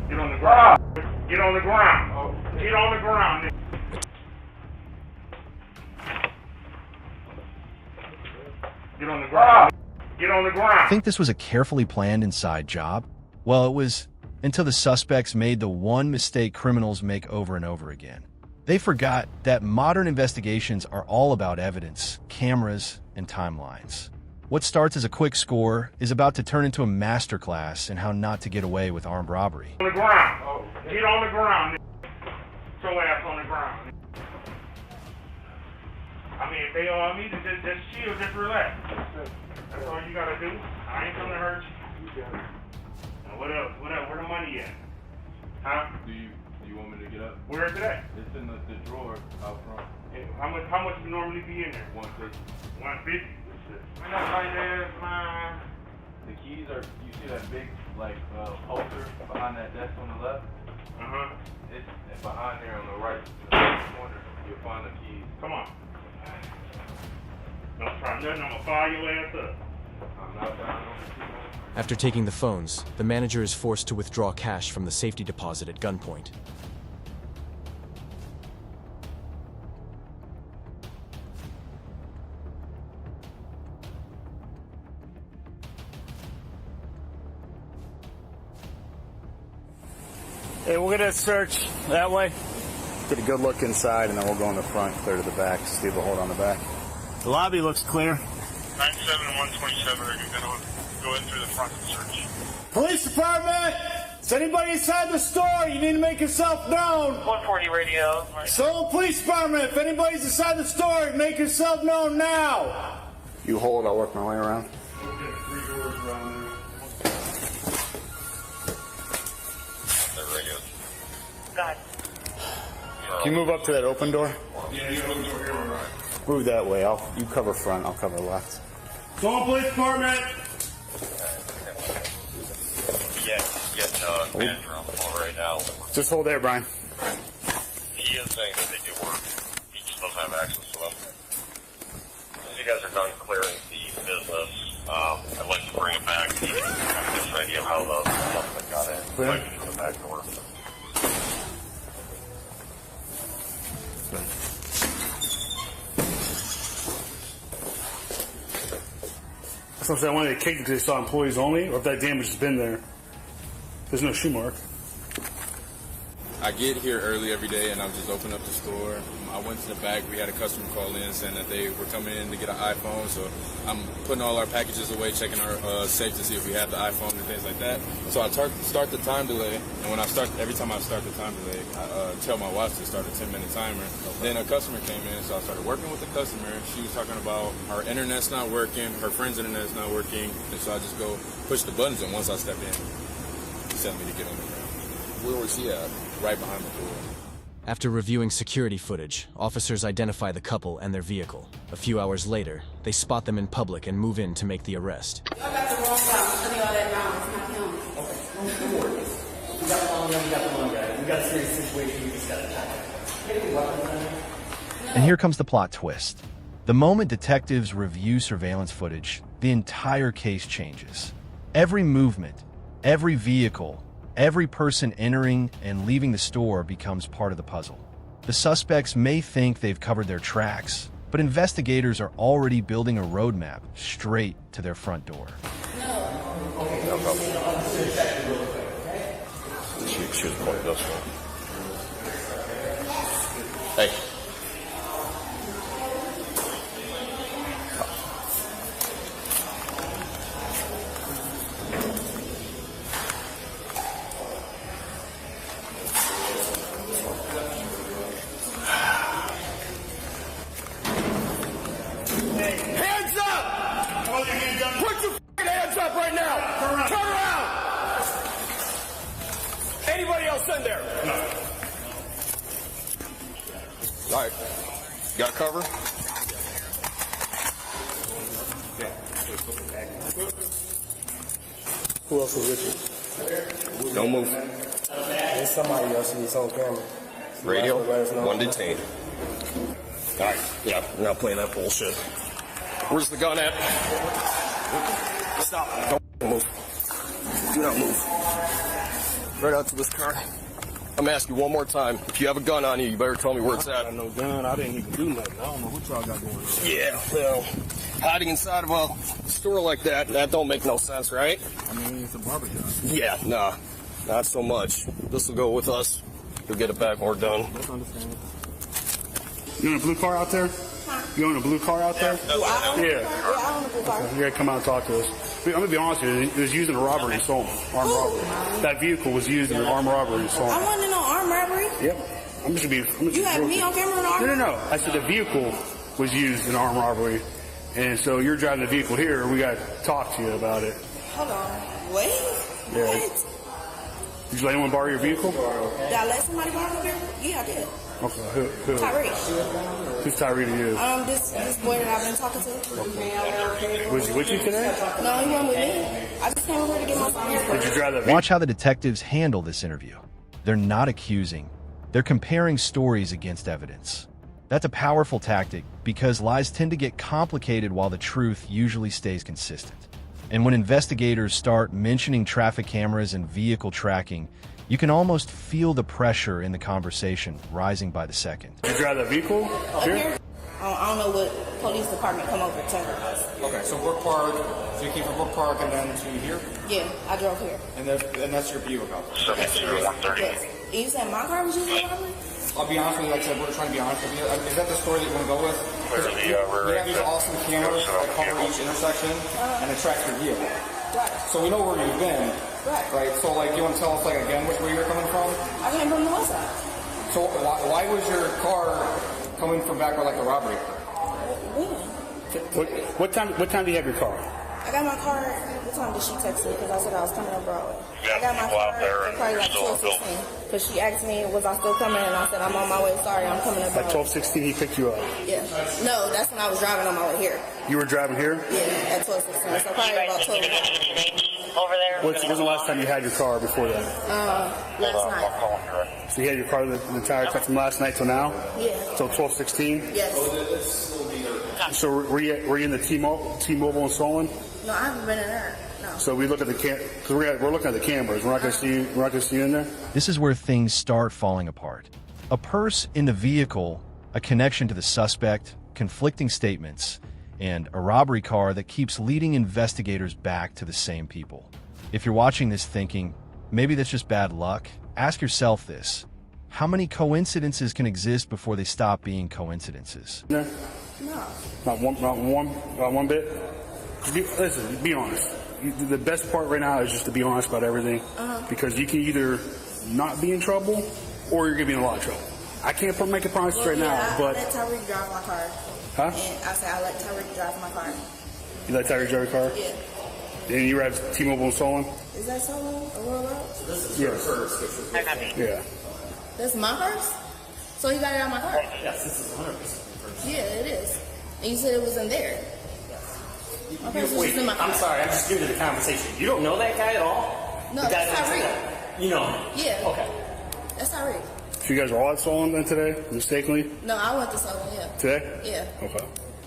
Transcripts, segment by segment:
Get on the ground. Get on the ground. Get on the ground. Get on the ground. Get on the ground. Think this was a carefully planned inside job? Well, it was until the suspects made the one mistake criminals make over and over again. They forgot that modern investigations are all about evidence, cameras, and timelines. What starts as a quick score is about to turn into a masterclass in how not to get away with armed robbery. On the ground. Get on the ground. Get your ass on the ground. I mean, if they all need to just chill, just relax. That's all you gotta do. I ain't gonna hurt you. And what else? What else? Where the money at? Huh? Do you want me to get up? Where is it at? It's in the drawer out front. And how much would normally be in there? 150. 150? Man, that's like that, man. The keys are, you see that big, like, holster behind that desk on the left? Uh-huh. It's behind there on the right corner. You'll find the keys. Come on. Don't try nothing, I'm gonna fire your ass up. I'm not down. After taking the phones, the manager is forced to withdraw cash from the safety deposit at gunpoint. Hey, we're gonna search that way. Get a good look inside, and then we'll go in the front, clear to the back, see if we'll hold on the back. The lobby looks clear. 97 and 127 are gonna go in through the front and search. Police department! Is anybody inside the store? You need to make yourself known. 140 radio. So, police department, if anybody's inside the store, make yourself known now. You hold, I'll work my way around. Can you move up to that open door? Yeah, you open door here, all right. Move that way. You cover front, I'll cover left. Go on, police department! Manager on the phone right now. Just hold there, Brian. He is saying that they do work. He just doesn't have access to them. As you guys are done clearing the business, I'd like to bring it back. You can have this idea of how the suspect got in. Clear? Like to the back door. Sometimes I wanted to kick it because they saw employees only, or if that damage has been there. There's no shoe mark. I get here early every day and I'm just opening up the store. I went to the back. We had a customer call in saying that they were coming in to get an iPhone. So I'm putting all our packages away, checking our safe to see if we have the iPhone and things like that. So I start the time delay. And when every time I start the time delay, I tell my wife to start a 10-minute timer. Then a customer came in, so I started working with the customer. She was talking about her internet's not working, her friend's internet's not working. And so I just go push the buttons, and once I step in, he sent me to get on the ground. Where was he at? Right behind the door. After reviewing security footage, officers identify the couple and their vehicle. A few hours later, they spot them in public and move in to make the arrest. I got the wrong guy. I'm telling you all that now. It's not him. Okay, don't worry. We got the wrong guy, we got the wrong guy. We got a serious situation, we just got to tackle. And here comes the plot twist. The moment detectives review surveillance footage, the entire case changes. Every movement, every vehicle, every person entering and leaving the store becomes part of the puzzle. The suspects may think they've covered their tracks, but investigators are already building a roadmap straight to their front door. No problem. She was pointing this way. Hey. In there. No. All right. Got cover? Who else was with you? Don't move. There's somebody else in this on camera. Radio, one detained. All right. Yeah, we're not playing that bullshit. Where's the gun at? Stop. Don't move. Do not move. Right out to this car. I'm gonna ask you one more time. If you have a gun on you, you better tell me where it's at. I got no gun. I didn't even do nothing. I don't know what y'all got going on. Yeah, well, hiding inside of a store like that don't make no sense, right? I mean, it's a barber shop. Yeah, nah, not so much. This will go with us. You'll get it back when we're done. That's understandable. You own a blue car out there? You own a blue car out there? Do I own a blue car? Yeah, I own a blue car. You gotta come out and talk to us. I'm gonna be honest with you. It was used in a robbery and stolen. Armed robbery. That vehicle was used in an armed robbery and stolen. I wasn't in no armed robbery. Yep. I'm just gonna be. You had me on camera in armed robbery? No. I said the vehicle was used in armed robbery, and so you're driving the vehicle here. We gotta talk to you about it. Hold on. Wait. Yeah. What? Did you let anyone borrow your vehicle? Did I let somebody borrow my vehicle? Yeah, I did. Okay. Who? Tyree. Who's Tyree to you? This boy that I've been talking to. Was he with you today? No, he wasn't with me. I just came over here to get my son. Did you drive that vehicle? Watch how the detectives handle this interview. They're not accusing. They're comparing stories against evidence. That's a powerful tactic because lies tend to get complicated while the truth usually stays consistent. And when investigators start mentioning traffic cameras and vehicle tracking, you can almost feel the pressure in the conversation rising by the second. Did you drive that vehicle? Here? I don't know what police department come over to us. Okay, so Brook Park, so you came from Brook Park and then to here? Yeah, I drove here. And that's your view about this? 130. Yes. And you said my car was used in robbery? I'll be honest with you, like I said, we're trying to be honest with you. Is that the story that you want to go with? Clear the We have these awesome cameras that cover each intersection and it tracks your vehicle. Right. So we know where you've been. Right. So like, you want to tell us like again where you're coming from? I came from the west side. So why was your car coming from back where like the robbery occurred? What time do you have your car? I got my car. What time did she text me? Because I said I was coming up Broadway. Yeah, I got my people car out there and probably like still in the 12:16. Because she asked me, was I still coming? And I said, I'm on my way. Sorry, I'm coming up Like Broadway. 12:16, he picked you up. Yeah. No, that's when I was driving on my way here. You were driving here? Yeah, at 12:16. So probably about 12 o'clock. Over there. When's the last time you had your car before that? Last night. So you had your car the entire time from last night till now? Yeah. Till 12:16? Yes. So were you in the T-Mobile and stolen? No, I haven't been in there. No. So we look at the because we're looking at the cameras. We're not going to see you. We're not going to see you in there. This is where things start falling apart. A purse in the vehicle, a connection to the suspect, conflicting statements, and a robbery car that keeps leading investigators back to the same people. If you're watching this thinking, maybe that's just bad luck, ask yourself this. How many coincidences can exist before they stop being coincidences? No. Not one bit. Listen, be honest. The best part right now is just to be honest about everything, because you can either not be in trouble or you're gonna be in a lot of trouble. I can't make a promise right now, but I let Tyreek drive my car. Huh? And I said I let Tyreek drive my car. You let Tyreek drive your car? Yeah. And you have T-Mobile and stolen? Is that so long? A roll out? Yes. Yeah. That's my purse? So he got it out of my car? Yes, this is 100%. Yeah, it is. And you said it was in there. My purse was Wait, just in my car. I'm sorry, I'm just new to the conversation. You don't know that guy at all? No, The guy that's that- Tyreek. You know him? Yeah. Okay. That's Tyreek. So you guys are all at stolen then today, mistakenly? No, I went to Southern, yeah. Today? Yeah. Okay.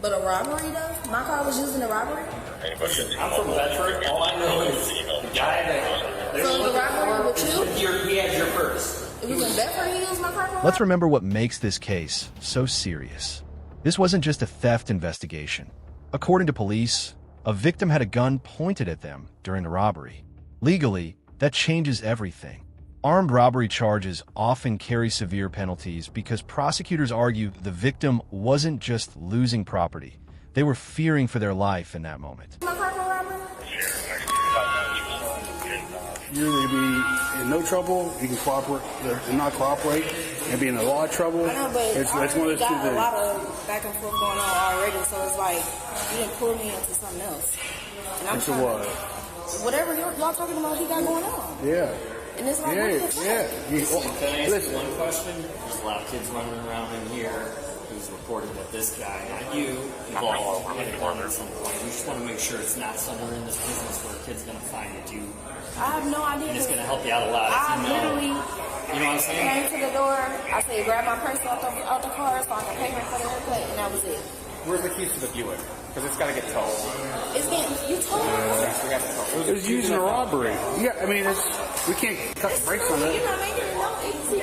But a robbery though? My car was used in a robbery? I'm from Bedford. All I know is the guy that... So the robbery with you? He has your purse. It was in Bedford he used my car for? Let's remember what makes this case so serious. This wasn't just a theft investigation. According to police, a victim had a gun pointed at them during the robbery. Legally, that changes everything. Armed robbery charges often carry severe penalties because prosecutors argue the victim wasn't just losing property. They were fearing for their life in that moment. My car for robbery? You're going to be in no trouble. You can cooperate and not cooperate and be in a lot of trouble. I know, but it's I one of those two got a things. lot of back and forth going on already, so it's like you didn't pull me into something else. And I'm Into trying what? Whatever y'all talking about, he got going on. Yeah. And it's like, what the fuck? Can I ask Listen. you one question? There's a lot of kids running around in here who's reported that this guy, not you, involved in a gun at some point. We just want to make sure it's not somewhere in this business where a kid's going to find it. I have no idea. And it's going to help you out a lot. I If you know, literally you know what I'm saying? came to the door. I said, grab my purse out the car so I can pay her for the haircut, and that was it. Where's the keys to the Buick? Because it's got to get towed. It's getting, you told me. Yes, we got to tow. It was using a robbery. Yeah, I mean, we can't cut the brakes on You're it. not making it no easy.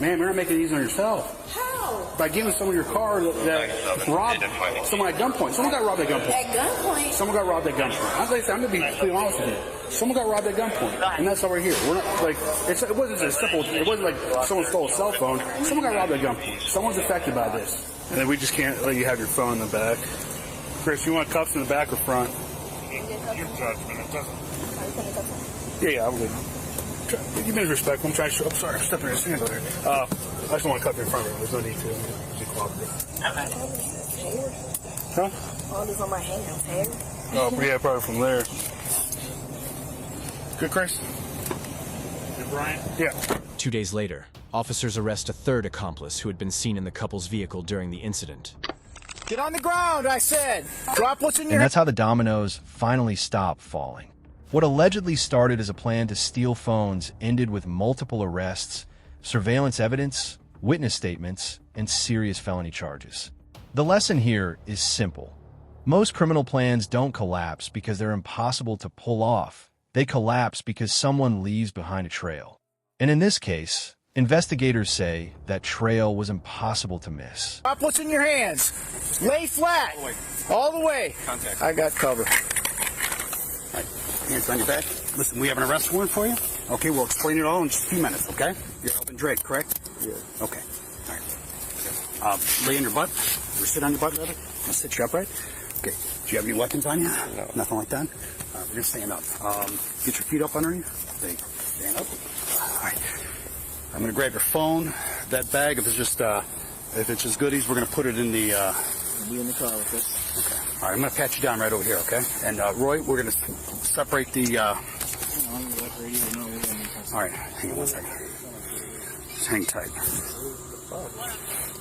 Man, you're not making it easy on yourself. How? By giving someone your car that robbed someone at gunpoint. Someone got robbed at gunpoint. At gunpoint? Someone got robbed at gunpoint. I'm going to be completely honest with you. Someone got robbed at gunpoint, and that's why we're here. We're not like it wasn't as simple. It wasn't like someone stole a cell phone. Someone got robbed at gunpoint. Someone's affected by this, and then we just can't let you have your phone in the back. Chris, you want cuffs in the back or front? Your judgment. It doesn't. Yeah, I'm good. You've been respectful. I'm trying to. I'm sorry. I'm stepping on your sand over there. I just don't want to cuff you in front of her. There's no need to. Just cooperative. Huh? All this on my hands, hair. Oh, yeah, probably from there. Good, Chris? Good, Brian? Yeah. 2 days later, officers arrest a third accomplice who had been seen in the couple's vehicle during the incident. Get on the ground, I said. Drop what's in your And that's how the dominoes finally stop falling. What allegedly started as a plan to steal phones ended with multiple arrests, surveillance evidence, witness statements, and serious felony charges. The lesson here is simple. Most criminal plans don't collapse because they're impossible to pull off. They collapse because someone leaves behind a trail. And in this case, investigators say that trail was impossible to miss. Drop what's in your hands. Lay flat. All the way. Contact. I got cover. All right. Hands on your back. Listen, we have an arrest warrant for you. Okay, we'll explain it all in just a few minutes, okay? You're helping Drake, correct? Yeah. Okay. All right. Lay on your butt. Or sit on your butt, rather. I'll sit you upright. Okay. Do you have any weapons on you? No. Nothing like that? We're going to stand up. Get your feet up under you. Stand up. All right. I'm going to grab your phone. That bag, if it's just goodies, we're going to put it in the... Be in the car with us. Okay. All right, I'm going to pat you down right over here, okay? And, Roy, we're going to separate the... All right, hang on one second. Just hang tight.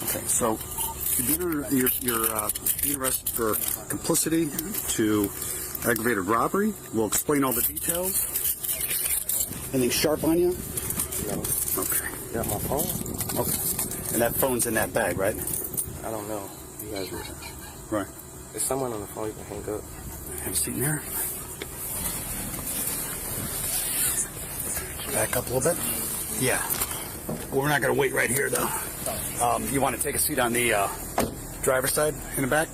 Okay, so you're being arrested for complicity to aggravated robbery. We'll explain all the details. Anything sharp on you? No. Okay. You got my phone? Okay. And that phone's in that bag, right? I don't know. You guys were... Right. There's someone on the phone you can hang up. Have a seat in here. Back up a little bit. Yeah. Well, we're not going to wait right here, though. You want to take a seat on the driver's side in the back?